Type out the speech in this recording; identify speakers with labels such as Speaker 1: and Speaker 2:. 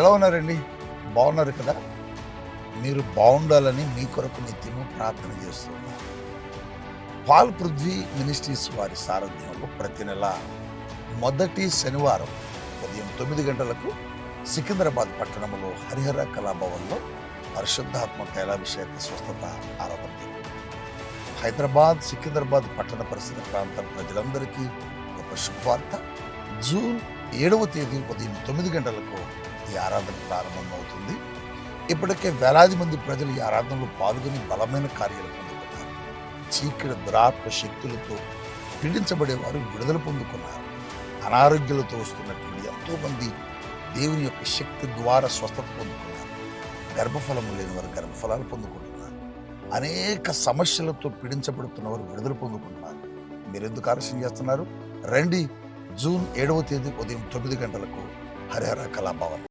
Speaker 1: ఎలా ఉన్నారండి? బాగున్నారు కదా? మీరు బాగుండాలని మీ కొరకు నిత్యము ప్రార్థన చేస్తున్నాను. పాల్ పృథ్వీ మినిస్ట్రీస్ వారి సారథ్యంలో ప్రతి నెల మొదటి శనివారం ఉదయం 9 గంటలకు సికింద్రాబాద్ పట్టణంలో హరిహర కళాభవన్లో పరిశుద్ధాత్మ తైలాభిషేక స్వస్థత ఆరాధన జరుగుతుంది. హైదరాబాద్, సికింద్రాబాద్ పట్టణ పరిసర ప్రాంత ప్రజలందరికీ ఒక శుభవార్త. జూన్ 7వ తేదీ ఉదయం 9 గంటలకు ఈ ఆరాధన ప్రారంభమవుతుంది. ఇప్పటికే వేలాది మంది ప్రజలు ఈ ఆరాధనలో పాల్గొని బలమైన కార్యాలు పొందుకున్నారు. చీకటి దురాత్మ శక్తులతో పీడించబడేవారు విడుదల పొందుకున్నారు. అనారోగ్యాలతో వస్తున్నటువంటి ఎంతో మంది దేవుని యొక్క శక్తి ద్వారా స్వస్థత పొందుకున్నారు. గర్భఫలము లేని వారు గర్భఫలాలు పొందుకుంటున్నారు. అనేక సమస్యలతో పీడించబడుతున్న వారు విడుదల పొందుకుంటున్నారు. మీరు ఎందుకు ఆలస్యం చేస్తున్నారు? రండి. జూన్ 7వ తేదీ ఉదయం 9 గంటలకు హరిహర కళాభవన్.